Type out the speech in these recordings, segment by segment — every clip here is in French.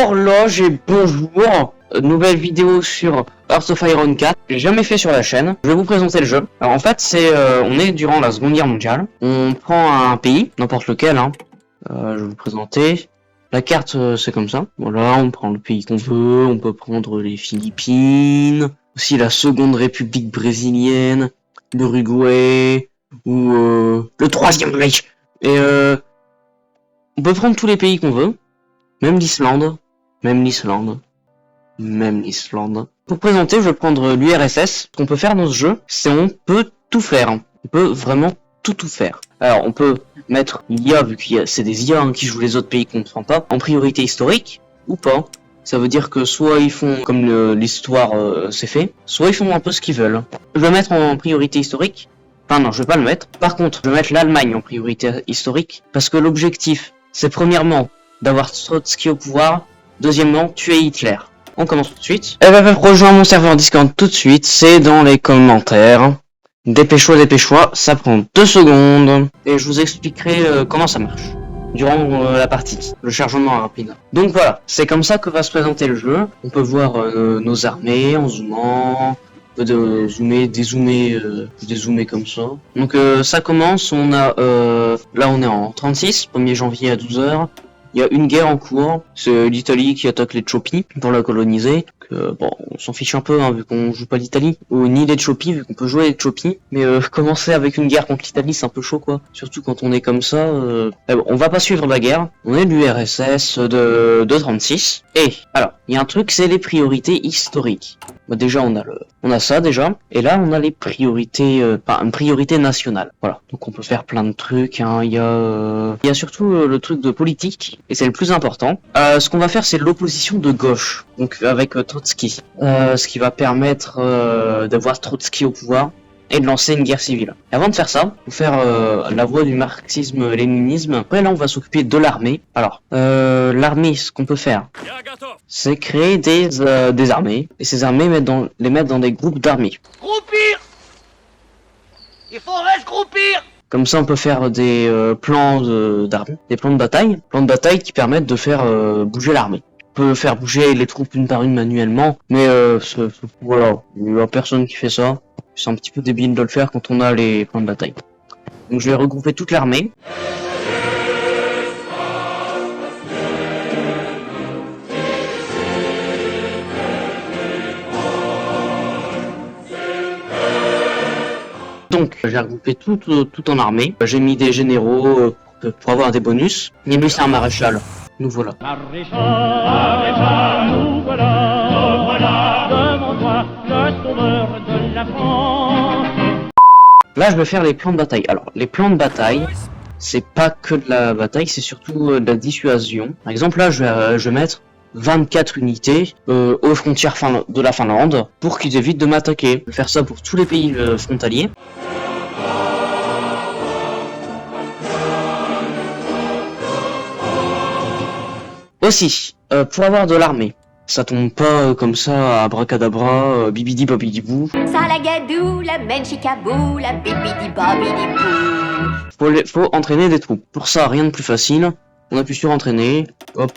Horloge et bonjour. Nouvelle vidéo sur Hearts of Iron 4. J'ai jamais fait sur la chaîne. Je vais vous présenter le jeu. Alors en fait c'est on est durant la Seconde Guerre mondiale. On prend un pays, n'importe lequel hein. Je vais vous présenter. La carte c'est comme ça. Voilà, on prend le pays qu'on veut. On peut prendre les Philippines, aussi la Seconde République brésilienne, l'Uruguay ou le Troisième Reich. Et on peut prendre tous les pays qu'on veut. Même l'Islande. Pour présenter, je vais prendre l'URSS. Ce qu'on peut faire dans ce jeu, c'est on peut tout faire. On peut vraiment tout faire. Alors, on peut mettre l'IA, vu que c'est des IA qui jouent les autres pays qu'on ne prend pas, en priorité historique, ou pas. Ça veut dire que soit ils font comme l'histoire c'est fait, soit ils font un peu ce qu'ils veulent. Je vais mettre en priorité historique. Enfin non, je vais pas le mettre. Par contre, je vais mettre l'Allemagne en priorité historique, parce que l'objectif, c'est premièrement d'avoir Trotsky au pouvoir, deuxièmement, tuer Hitler. On commence tout de suite. Rejoins mon serveur Discord tout de suite, c'est dans les commentaires. Dépêche-toi, ça prend 2 secondes. Et je vous expliquerai comment ça marche durant la partie, le chargement rapide. Donc voilà, c'est comme ça que va se présenter le jeu. On peut voir nos armées en zoomant. On peut dézoomer comme ça. Donc ça commence, on a là on est en 36, 1er janvier à 12h. Il y a une guerre en cours, c'est l'Italie qui attaque les Tchopis pour la coloniser. Bon, on s'en fiche un peu hein, vu qu'on joue pas l'Italie, ou ni les Tchopis vu qu'on peut jouer les Tchopis. Mais commencer avec une guerre contre l'Italie c'est un peu chaud quoi. Surtout quand on est comme ça. Bon, on va pas suivre la guerre. On est l'URSS de 36. Et alors, il y a un truc, c'est les priorités historiques. Bah, déjà on a ça déjà. Et là on a les priorités, une priorité nationale. Voilà. Donc on peut faire plein de trucs. Hein. Il y a surtout le truc de politique. Et c'est le plus important. Ce qu'on va faire c'est l'opposition de gauche. Donc avec Trotsky. Ce qui va permettre d'avoir Trotsky au pouvoir et de lancer une guerre civile. Et avant de faire ça, faut faire la voie du marxisme-léninisme. Après là on va s'occuper de l'armée. Alors, l'armée, ce qu'on peut faire, c'est créer des armées. Et ces armées les mettre dans des groupes d'armées. Groupir. Il faudrait se groupir. Comme ça on peut faire des plans d'armée, des plans de bataille qui permettent de faire bouger l'armée. On peut faire bouger les troupes une par une manuellement, mais voilà, il y a personne qui fait ça. C'est un petit peu débile de le faire quand on a les plans de bataille. Donc je vais regrouper toute l'armée. Donc j'ai regroupé tout en armée. J'ai mis des généraux pour avoir des bonus. Et lui c'est un maréchal. Nous voilà. Maréchal, nous voilà, devant toi, le sauveur de la France. Là, je vais faire les plans de bataille. Alors, les plans de bataille, c'est pas que de la bataille, c'est surtout de la dissuasion. Par exemple, là, je vais mettre 24 unités aux frontières de la Finlande pour qu'ils évitent de m'attaquer. Je vais faire ça pour tous les pays frontaliers. Aussi, pour avoir de l'armée, ça tombe pas comme ça, abracadabra, bibidi babidi-bou. Salagadou, la menchikabou, la bibidi babidi-bou. Faut entraîner des troupes. Pour ça, rien de plus facile. On appuie sur entraîner. Hop.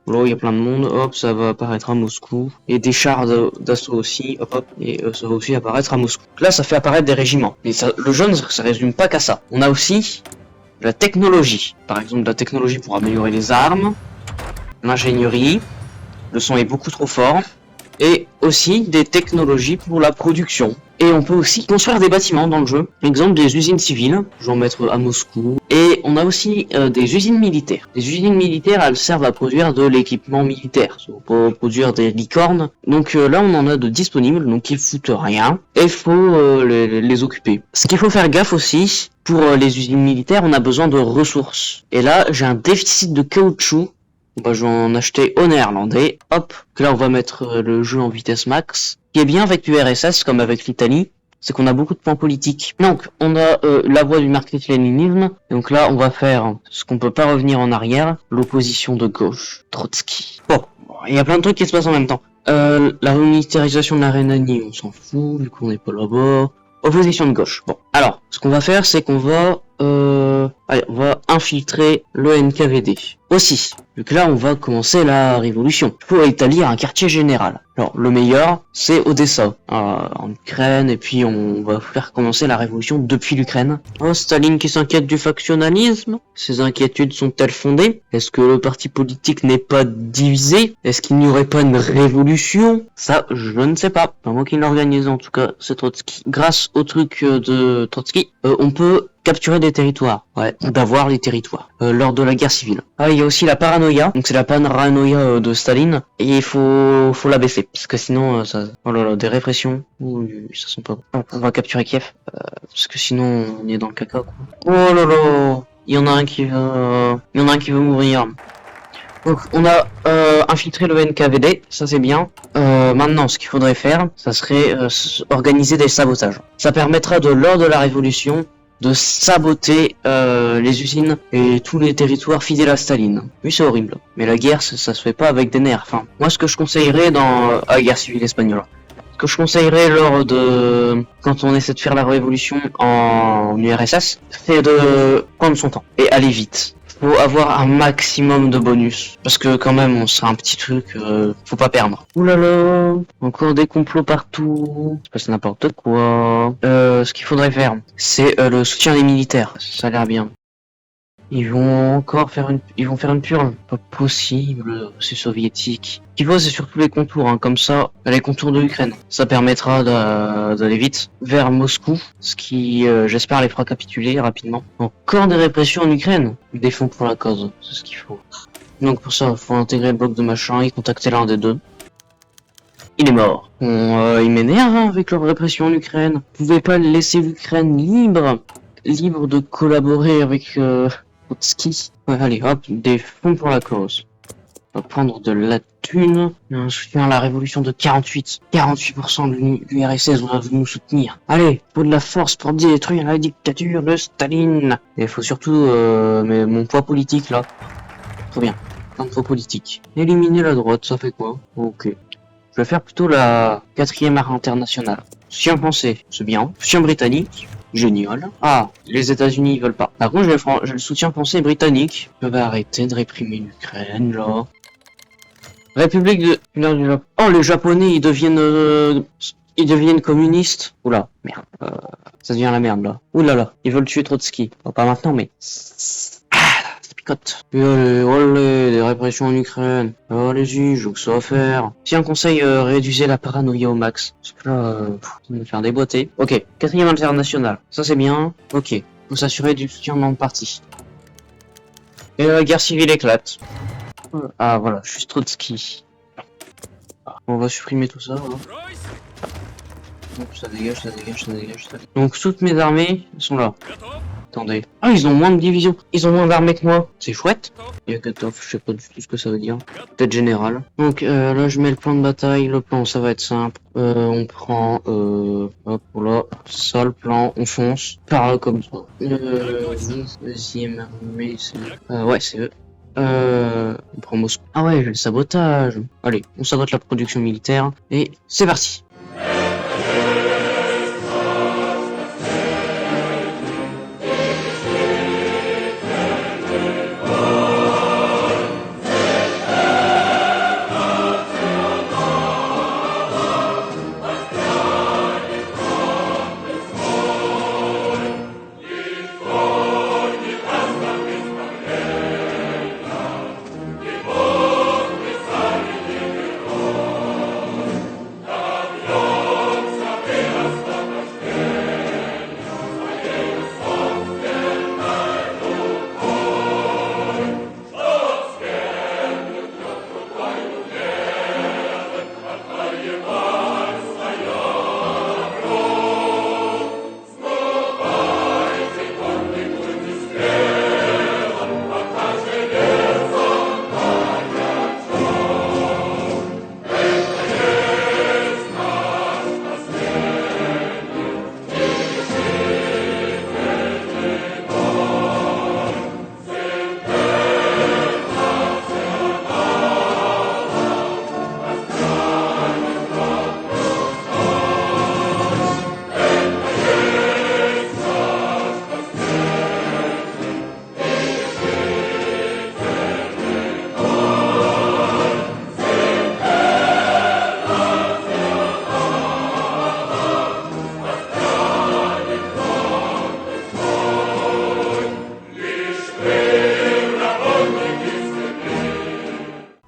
Là, il y a plein de monde. Hop, ça va apparaître à Moscou. Et des chars d'assaut aussi. Hop. Et ça va aussi apparaître à Moscou. Là, ça fait apparaître des régiments. Mais le jeu, ça résume pas qu'à ça. On a aussi la technologie. Par exemple, la technologie pour améliorer les armes. L'ingénierie. Le son est beaucoup trop fort. Et aussi des technologies pour la production. Et on peut aussi construire des bâtiments dans le jeu. Par exemple des usines civiles. Je vais en mettre à Moscou. Et on a aussi des usines militaires. Les usines militaires, elles servent à produire de l'équipement militaire. Ça va pas produire des licornes. Donc là, on en a de disponibles. Donc ils foutent rien. Et il faut les occuper. Ce qu'il faut faire gaffe aussi, pour les usines militaires, on a besoin de ressources. Et là, j'ai un déficit de caoutchouc. Bah, je vais en acheter au néerlandais. Hop, que là on va mettre le jeu en vitesse max. Ce qui est bien avec l'URSS comme avec l'Italie, c'est qu'on a beaucoup de points politiques. Donc on a la voie du marxisme-léninisme. Donc là on va faire ce qu'on peut pas revenir en arrière, l'opposition de gauche, Trotsky. Bon, il y a plein de trucs qui se passent en même temps. La remilitarisation de la Rhénanie, on s'en fout vu qu'on n'est pas là-bas. Opposition de gauche. Bon, alors ce qu'on va faire, c'est qu'on va allez, on va infiltrer le NKVD. Aussi, vu que là on va commencer la révolution, il faut établir un quartier général. Alors le meilleur, c'est Odessa, en Ukraine, et puis on va faire commencer la révolution depuis l'Ukraine. Oh, Staline qui s'inquiète du factionnalisme. Ces inquiétudes sont-elles fondées? Est-ce que le parti politique n'est pas divisé? Est-ce qu'il n'y aurait pas une révolution? Ça, je ne sais pas. Pas moi qui l'organise en tout cas, c'est Trotsky. Grâce au truc de Trotsky, on peut capturer des territoires, d'avoir les territoires lors de la guerre civile. Ah, il y a aussi la paranoïa, donc c'est la paranoïa de Staline, et il faut la baisser, parce que sinon, ça, oh là là, des répressions, ça sent pas bon. On va capturer Kiev, parce que sinon on est dans le caca, quoi. Oh là là, il y en a un qui veut mourir. Donc on a infiltré le NKVD, ça c'est bien. Maintenant ce qu'il faudrait faire, ça serait organiser des sabotages. Ça permettra lors de la révolution de saboter les usines et tous les territoires fidèles à Staline. Oui, c'est horrible. Mais la guerre, ça se fait pas avec des nerfs. Enfin, moi, ce que je conseillerais dans la guerre civile espagnole, ce que je conseillerais lors de quand on essaie de faire la révolution en URSS, c'est de prendre son temps et aller vite. Faut avoir un maximum de bonus. Parce que quand même, on sera un petit truc, faut pas perdre. Ouh là là, encore des complots partout. C'est pas n'importe quoi. Ce qu'il faudrait faire, c'est le soutien des militaires. Ça a l'air bien. Ils vont faire une purge. Pas possible, c'est soviétique. Ce qu'il faut, c'est surtout les contours, hein, comme ça, les contours de l'Ukraine. Ça permettra d'aller vite vers Moscou, ce qui, j'espère, les fera capituler rapidement. Encore des répressions en Ukraine. Des fonds pour la cause, c'est ce qu'il faut. Donc pour ça, il faut intégrer le bloc de machin et contacter l'un des deux. Il est mort. Bon, il m'énerve hein, avec leur répression en Ukraine. Vous pouvez pas laisser l'Ukraine libre de collaborer avec Trotsky. Ouais, allez, hop, des fonds pour la cause. On va prendre de la thune. Un soutien à la révolution de 48. 48% de l'URSS doit nous soutenir. Allez, faut de la force pour détruire la dictature de Staline. Et il faut surtout, mais mon poids politique là. Trop bien. Plein de poids politique. Éliminer la droite, ça fait quoi? Ok. Je vais faire plutôt la 4e art internationale. Soutien français, c'est bien. Soutien britannique. Génial. Ah, les États-Unis ils veulent pas. Par contre, j'ai le soutien français et britannique. Je vais arrêter de réprimer l'Ukraine, là. République du Japon. Oh, les Japonais, ils deviennent communistes. Oula, merde. Ça devient la merde, là. Oulala, ils veulent tuer Trotsky. Bon, pas maintenant, mais... Allez, des répressions en Ukraine. Allez-y, je veux que ça à faire. Si un conseil, réduisez la paranoïa au max. Parce que là, ça va me faire déboîter. Ok, 4e international. Ça c'est bien. Ok, faut s'assurer du soutien dans le parti. Et la guerre civile éclate. Ah voilà, juste Trotsky. On va supprimer tout ça. Hein. Donc ça dégage. Donc toutes mes armées sont là. Attendez. Ah, ils ont moins de divisions. Ils ont moins d'armées que moi. C'est chouette. Yakatov, je sais pas du tout ce que ça veut dire. Peut-être général. Donc là, je mets le plan de bataille. Le plan, ça va être simple. On prend... hop, là. Ça, le plan. On fonce. Par là, comme ça. Deuxième armée, c'est... ouais, c'est eux. On prend Moscou. Ah ouais, j'ai le sabotage. Allez, on sabote la production militaire. Et c'est parti.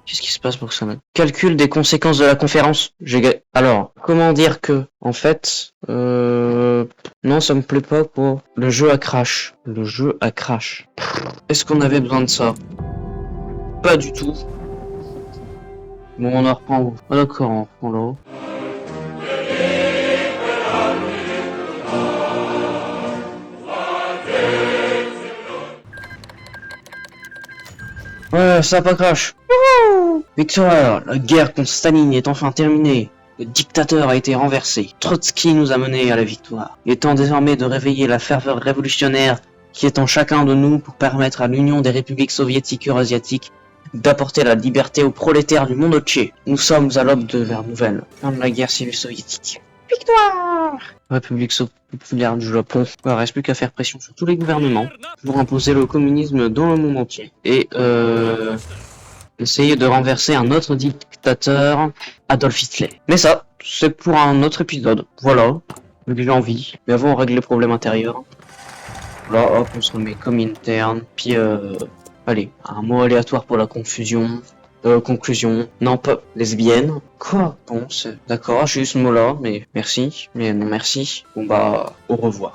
Qu'est-ce qui se passe pour ça? Calcul des conséquences de la conférence. Alors, comment dire que, en fait, non, ça me plaît pas pour le jeu à crash. Le jeu à crash. Est-ce qu'on avait besoin de ça? Pas du tout. Bon, on en reprend où? Ah, d'accord, on reprend là-haut. Ouais, ça pas crash. Wouhou! Victoire, la guerre contre Staline est enfin terminée. Le dictateur a été renversé. Trotsky nous a menés à la victoire. Il est temps désormais de réveiller la ferveur révolutionnaire qui est en chacun de nous pour permettre à l'Union des républiques soviétiques eurasiatiques d'apporter la liberté aux prolétaires du monde entier. Nous sommes à l'aube de l'ère nouvelle. Fin de la guerre civile soviétique. Victoire! République populaire du Japon. Il ne reste plus qu'à faire pression sur tous les gouvernements pour imposer le communisme dans le monde entier. Et essayer de renverser un autre dictateur, Adolf Hitler. Mais ça, c'est pour un autre épisode. Voilà, j'ai envie. Mais avant, on règle les problèmes intérieurs. Là, hop, on se remet comme interne. Puis, allez, un mot aléatoire pour la confusion. Conclusion. Non, pas lesbienne. Quoi? Bon, c'est d'accord, j'ai eu ce mot-là, mais merci. Mais non, merci. Bon bah, au revoir.